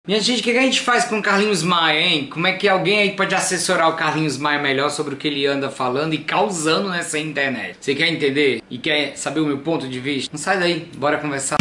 Minha gente, o que a gente faz com o Carlinhos Maia, hein? Como é que alguém aí pode assessorar o Carlinhos Maia melhor sobre o que ele anda falando e causando nessa internet? Você quer entender e quer saber o meu ponto de vista? Não sai daí, bora conversar.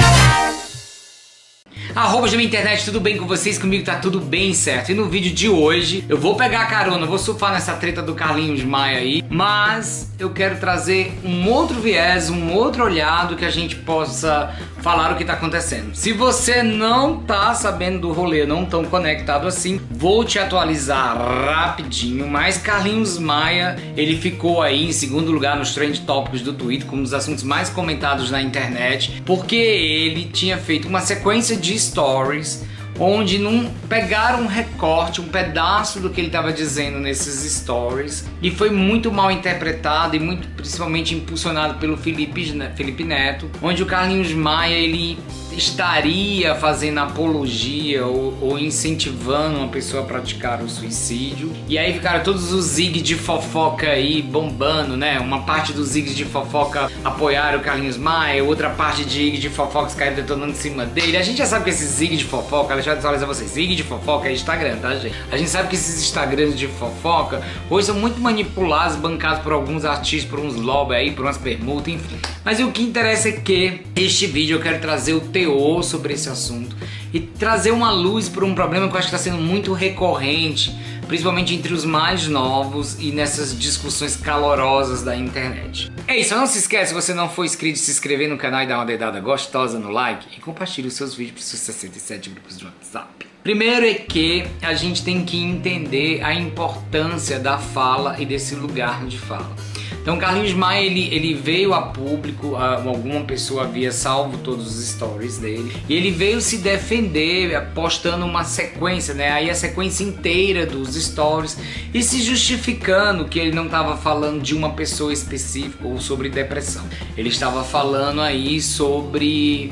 Arroba da minha internet, tudo bem com vocês? Comigo tá tudo bem, certo? E no vídeo de hoje eu vou pegar a carona, vou surfar nessa treta do Carlinhos Maia aí, mas eu quero trazer um outro viés, um outro olhado que a gente possa falar o que tá acontecendo. Se você não tá sabendo do rolê, não tão conectado assim, vou te atualizar rapidinho, mas Carlinhos Maia, ele ficou aí em segundo lugar nos trend tópicos do Twitter, como um dos assuntos mais comentados na internet, porque ele tinha feito uma sequência de stories onde não pegaram um recorte, um pedaço do que ele estava dizendo nesses stories e foi muito mal interpretado e muito principalmente impulsionado pelo Felipe Neto, onde o Carlinhos Maia ele estaria fazendo apologia ou incentivando uma pessoa a praticar o suicídio. E aí ficaram todos os zigs de fofoca aí bombando, né? Uma parte dos zigs de fofoca apoiaram o Carlinhos Maia, outra parte de zigs de fofoca caíram detonando em cima dele. A gente já sabe que esses zigs de fofoca, deixa eu atualizar vocês, zig de fofoca é Instagram, tá, gente? A gente sabe que esses Instagrams de fofoca hoje são muito manipulados, bancados por alguns artistas, por uns lobby aí, por umas permutas, enfim. Mas o que interessa é que este vídeo eu quero trazer o teor sobre esse assunto e trazer uma luz para um problema que eu acho que está sendo muito recorrente, principalmente entre os mais novos e nessas discussões calorosas da internet. É isso, não se esquece, se você não for inscrito, se inscrever no canal e dar uma dedada gostosa no like e compartilhe os seus vídeos para os seus 67 grupos de WhatsApp. Primeiro é que a gente tem que entender a importância da fala e desse lugar de fala. Então Carlinhos Maia ele veio a público, alguma pessoa havia salvo todos os stories dele e ele veio se defender postando uma sequência, né? Aí a sequência inteira dos stories e se justificando que ele não estava falando de uma pessoa específica ou sobre depressão. Ele estava falando aí sobre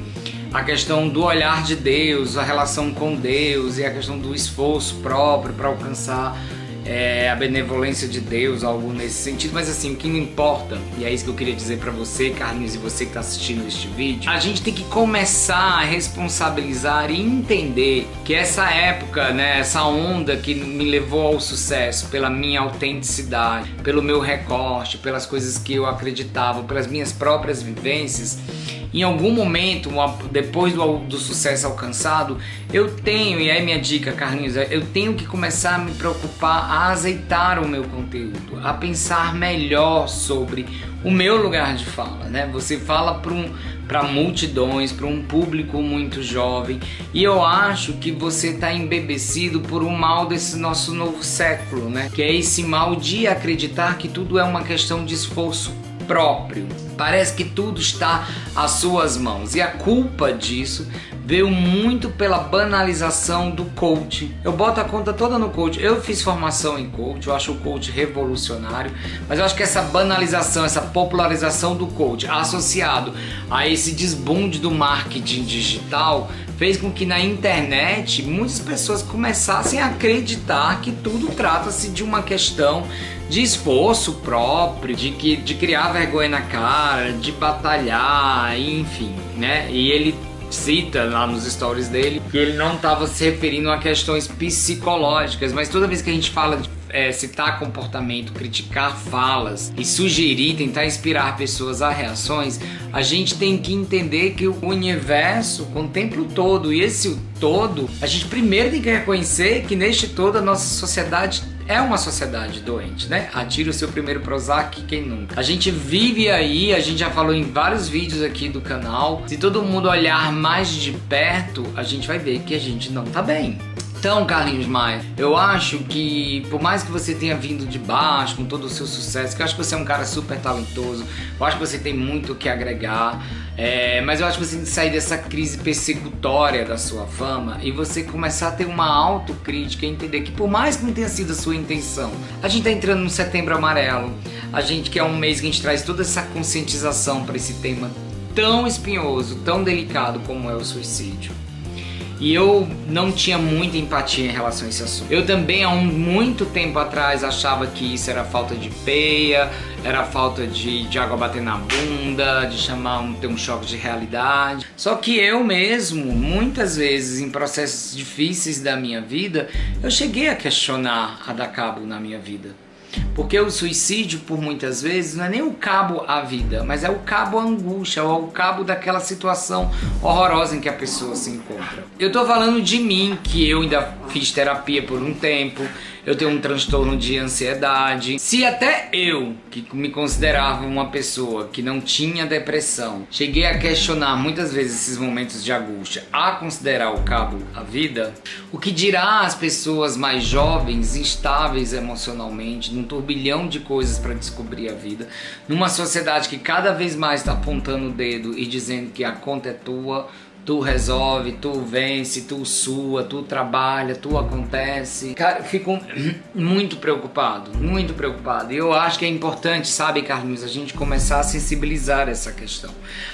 a questão do olhar de Deus, a relação com Deus e a questão do esforço próprio para alcançar a benevolência de Deus, algo nesse sentido. Mas assim, o que não importa, e é isso que eu queria dizer pra você, Carlinhos, e você que tá assistindo este vídeo, a gente tem que começar a responsabilizar e entender que essa época, né, essa onda que me levou ao sucesso pela minha autenticidade, pelo meu recorte, pelas coisas que eu acreditava, pelas minhas próprias vivências, em algum momento, depois do sucesso alcançado, eu tenho, e aí minha dica, Carlinhos, eu tenho que começar a me preocupar, a azeitar o meu conteúdo, a pensar melhor sobre o meu lugar de fala, né? Você fala para multidões, para um público muito jovem, e eu acho que você está embebecido por um mal desse nosso novo século, né? Que é esse mal de acreditar que tudo é uma questão de esforço próprio. Parece que tudo está às suas mãos e a culpa disso veio muito pela banalização do coach. Eu boto a conta toda no coach. Eu fiz formação em coach, eu acho o coach revolucionário, mas eu acho que essa banalização, essa popularização do coach associado a esse desbunde do marketing digital fez com que na internet muitas pessoas começassem a acreditar que tudo trata-se de uma questão de esforço próprio, de criar vergonha na cara, de batalhar, enfim, né? E ele cita lá nos stories dele que ele não estava se referindo a questões psicológicas, mas toda vez que a gente fala de citar comportamento, criticar falas e sugerir, tentar inspirar pessoas a reações, a gente tem que entender que o universo contempla o todo, e esse todo, a gente primeiro tem que reconhecer que neste todo a nossa sociedade é uma sociedade doente, né? Atira o seu primeiro Prozac, quem nunca? A gente vive aí, a gente já falou em vários vídeos aqui do canal, se todo mundo olhar mais de perto, a gente vai ver que a gente não tá bem. Então, Carlinhos Maia, eu acho que por mais que você tenha vindo de baixo com todo o seu sucesso, que eu acho que você é um cara super talentoso, eu acho que você tem muito o que agregar, mas eu acho que você tem que sair dessa crise persecutória da sua fama e você começar a ter uma autocrítica e entender que por mais que não tenha sido a sua intenção, a gente tá entrando no Setembro Amarelo, a gente que é um mês que a gente traz toda essa conscientização para esse tema tão espinhoso, tão delicado como é o suicídio. E eu não tinha muita empatia em relação a esse assunto. Eu também, há muito tempo atrás, achava que isso era falta de peia, era falta de água bater na bunda, de ter um choque de realidade. Só que eu mesmo, muitas vezes, em processos difíceis da minha vida, eu cheguei a questionar a dar cabo na minha vida. Porque o suicídio, por muitas vezes, não é nem o cabo à vida, mas é o cabo à angústia, ou o cabo daquela situação horrorosa em que a pessoa se encontra. Eu tô falando de mim, que eu ainda fiz terapia por um tempo, eu tenho um transtorno de ansiedade. Se até eu, que me considerava uma pessoa que não tinha depressão, cheguei a questionar muitas vezes esses momentos de angústia, a considerar o cabo à vida, o que dirá as pessoas mais jovens, instáveis emocionalmente, num turbilhão de coisas para descobrir a vida, numa sociedade que cada vez mais está apontando o dedo e dizendo que a conta é tua, tu resolve, tu vence, tu sua, tu trabalha, tu acontece. Cara, eu fico muito preocupado, muito preocupado. E eu acho que é importante, sabe, Carlinhos, a gente começar a sensibilizar essa questão.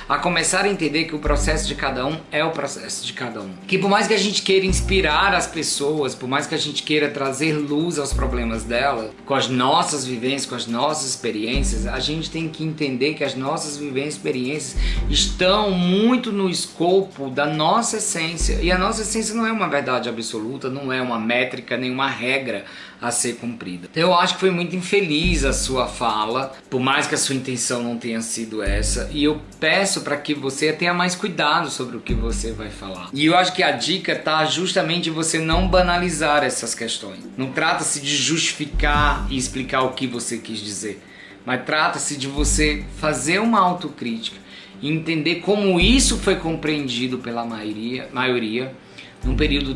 A começar a entender que o processo de cada um é o processo de cada um. Que por mais que a gente queira inspirar as pessoas, por mais que a gente queira trazer luz aos problemas dela, com as nossas vivências, com as nossas experiências, a gente tem que entender que as nossas vivências e experiências estão muito no escopo da nossa essência, e a nossa essência não é uma verdade absoluta, não é uma métrica, nenhuma regra a ser cumprida. Então eu acho que foi muito infeliz a sua fala, por mais que a sua intenção não tenha sido essa, e eu peço para que você tenha mais cuidado sobre o que você vai falar. E eu acho que a dica tá justamente em você não banalizar essas questões. Não trata-se de justificar e explicar o que você quis dizer, mas trata-se de você fazer uma autocrítica e entender como isso foi compreendido pela maioria num período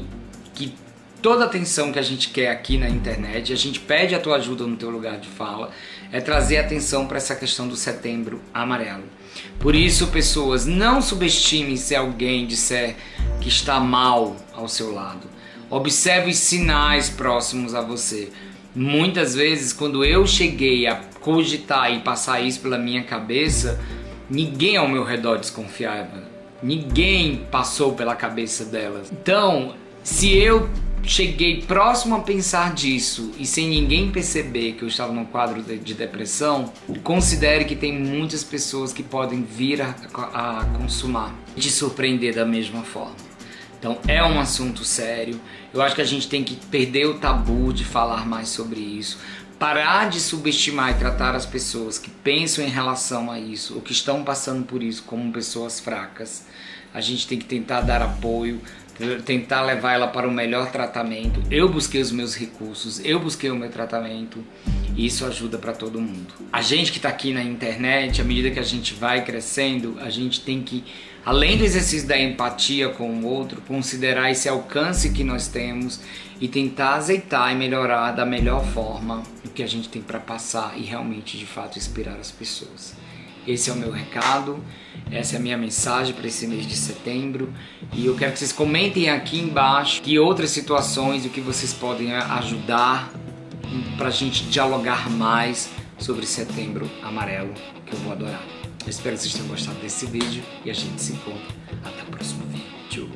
que toda a atenção que a gente quer aqui na internet, a gente pede a tua ajuda no teu lugar de fala, é trazer atenção para essa questão do Setembro Amarelo. Por isso, pessoas, não subestimem se alguém disser que está mal ao seu lado. Observe os sinais próximos a você. Muitas vezes, quando eu cheguei a cogitar e passar isso pela minha cabeça, ninguém ao meu redor desconfiava, ninguém passou pela cabeça delas. Então, se eu cheguei próximo a pensar disso e sem ninguém perceber que eu estava num quadro de depressão, considere que tem muitas pessoas que podem vir a consumar e te surpreender da mesma forma. Então é um assunto sério, eu acho que a gente tem que perder o tabu de falar mais sobre isso, parar de subestimar e tratar as pessoas que pensam em relação a isso, ou que estão passando por isso, como pessoas fracas. A gente tem que tentar dar apoio, tentar levar ela para o melhor tratamento. Eu busquei os meus recursos, eu busquei o meu tratamento, e isso ajuda para todo mundo. A gente que está aqui na internet, à medida que a gente vai crescendo, a gente tem que, além do exercício da empatia com o outro, considerar esse alcance que nós temos e tentar azeitar e melhorar da melhor forma o que a gente tem para passar e realmente, de fato, inspirar as pessoas. Esse é o meu recado, essa é a minha mensagem para esse mês de setembro, e eu quero que vocês comentem aqui embaixo que outras situações, o que vocês podem ajudar para a gente dialogar mais sobre Setembro Amarelo, que eu vou adorar. Eu espero que vocês tenham gostado desse vídeo e a gente se encontra até o próximo vídeo.